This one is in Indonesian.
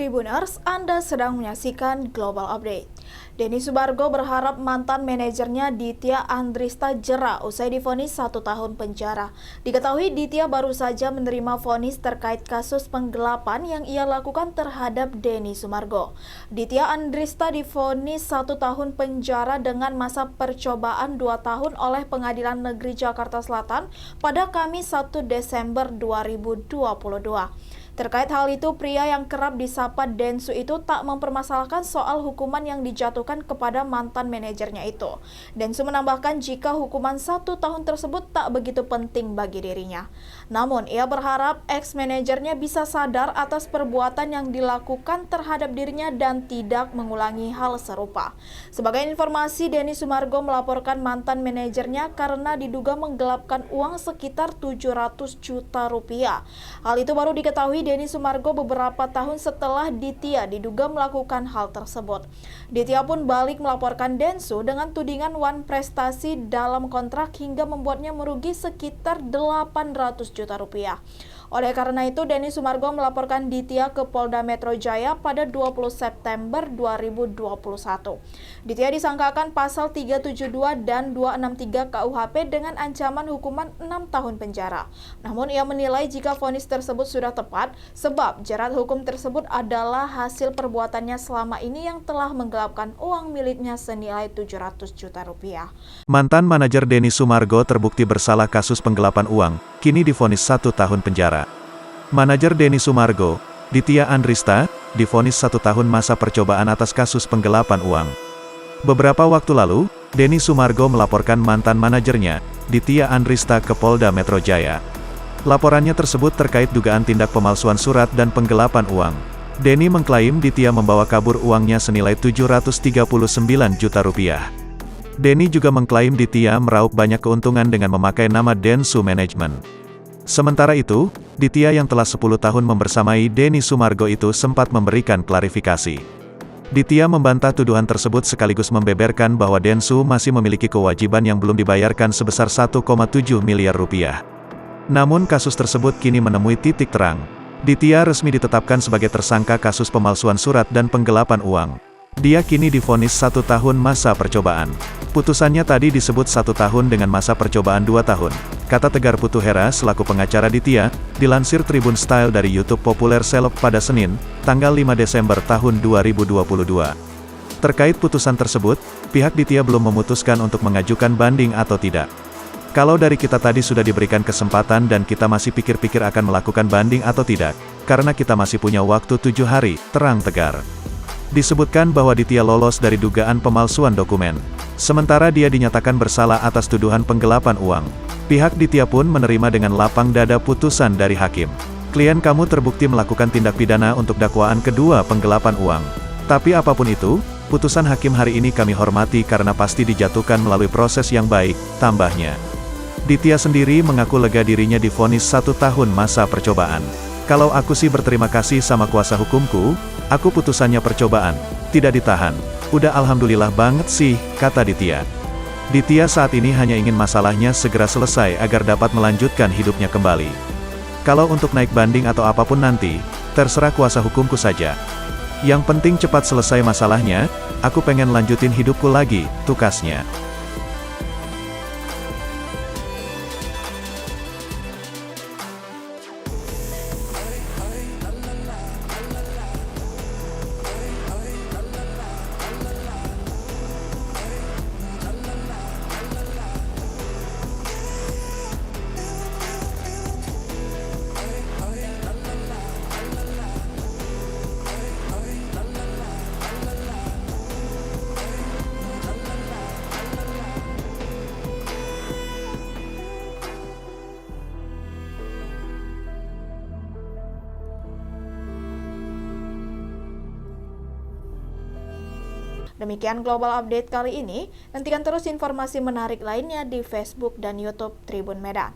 Tribuners, Anda sedang menyaksikan Global Update. Denny Sumargo berharap mantan manajernya Ditya Andrista jera usai divonis 1 tahun penjara. Diketahui Ditya baru saja menerima vonis terkait kasus penggelapan yang ia lakukan terhadap Denny Sumargo. Ditya Andrista divonis 1 tahun penjara dengan masa percobaan 2 tahun oleh Pengadilan Negeri Jakarta Selatan pada Kamis 1 Desember 2022. Terkait hal itu, pria yang kerap disapa Densu itu tak mempermasalahkan soal hukuman yang dijatuhkan kepada mantan manajernya itu. Densu menambahkan jika hukuman 1 tahun tersebut tak begitu penting bagi dirinya. Namun, ia berharap ex-manajernya bisa sadar atas perbuatan yang dilakukan terhadap dirinya dan tidak mengulangi hal serupa. Sebagai informasi, Denny Sumargo melaporkan mantan manajernya karena diduga menggelapkan uang sekitar 700 juta rupiah. Hal itu baru diketahui Denny Sumargo beberapa tahun setelah Ditya diduga melakukan hal tersebut. Ditya pun balik melaporkan Densu dengan tudingan wan prestasi dalam kontrak hingga membuatnya merugi sekitar 800 juta rupiah. Oleh karena itu, Denny Sumargo melaporkan Ditya ke Polda Metro Jaya pada 20 September 2021. Ditya disangkakan pasal 372 dan 263 KUHP dengan ancaman hukuman 6 tahun penjara. Namun ia menilai jika vonis tersebut sudah tepat sebab jerat hukum tersebut adalah hasil perbuatannya selama ini yang telah menggelapkan uang miliknya senilai 700 juta rupiah. Mantan manajer Denny Sumargo terbukti bersalah kasus penggelapan uang, kini divonis 1 tahun penjara. Manajer Denny Sumargo, Ditya Andrista, divonis 1 tahun masa percobaan atas kasus penggelapan uang. Beberapa waktu lalu, Denny Sumargo melaporkan mantan manajernya, Ditya Andrista ke Polda Metro Jaya. Laporannya tersebut terkait dugaan tindak pemalsuan surat dan penggelapan uang. Denny mengklaim Ditya membawa kabur uangnya senilai 739 juta rupiah. Denny juga mengklaim Ditya meraup banyak keuntungan dengan memakai nama Densu Management. Sementara itu, Ditya yang telah 10 tahun membersamai Denny Sumargo itu sempat memberikan klarifikasi. Ditya membantah tuduhan tersebut sekaligus membeberkan bahwa Densu masih memiliki kewajiban yang belum dibayarkan sebesar 1,7 miliar rupiah. Namun kasus tersebut kini menemui titik terang. Ditya resmi ditetapkan sebagai tersangka kasus pemalsuan surat dan penggelapan uang. Dia kini divonis 1 tahun masa percobaan. Putusannya tadi disebut 1 tahun dengan masa percobaan 2 tahun, kata Tegar Putuhera selaku pengacara Ditya, dilansir Tribun Style dari YouTube populer seleb pada Senin, tanggal 5 Desember tahun 2022. Terkait putusan tersebut, pihak Ditya belum memutuskan untuk mengajukan banding atau tidak. Kalau dari kita tadi sudah diberikan kesempatan dan kita masih pikir-pikir akan melakukan banding atau tidak, karena kita masih punya waktu 7 hari, terang Tegar. Disebutkan bahwa Ditya lolos dari dugaan pemalsuan dokumen. Sementara dia dinyatakan bersalah atas tuduhan penggelapan uang. Pihak Ditya pun menerima dengan lapang dada putusan dari hakim. Klien kamu terbukti melakukan tindak pidana untuk dakwaan kedua penggelapan uang. Tapi apapun itu, putusan hakim hari ini kami hormati karena pasti dijatuhkan melalui proses yang baik, tambahnya. Ditya sendiri mengaku lega dirinya divonis 1 tahun masa percobaan. Kalau aku sih berterima kasih sama kuasa hukumku, aku putusannya percobaan, tidak ditahan. Udah alhamdulillah banget sih, kata Ditya. Ditya saat ini hanya ingin masalahnya segera selesai agar dapat melanjutkan hidupnya kembali. Kalau untuk naik banding atau apapun nanti, terserah kuasa hukumku saja. Yang penting cepat selesai masalahnya, aku pengen lanjutin hidupku lagi, tukasnya. Demikian Global Update kali ini. Nantikan terus informasi menarik lainnya di Facebook dan YouTube Tribun Medan.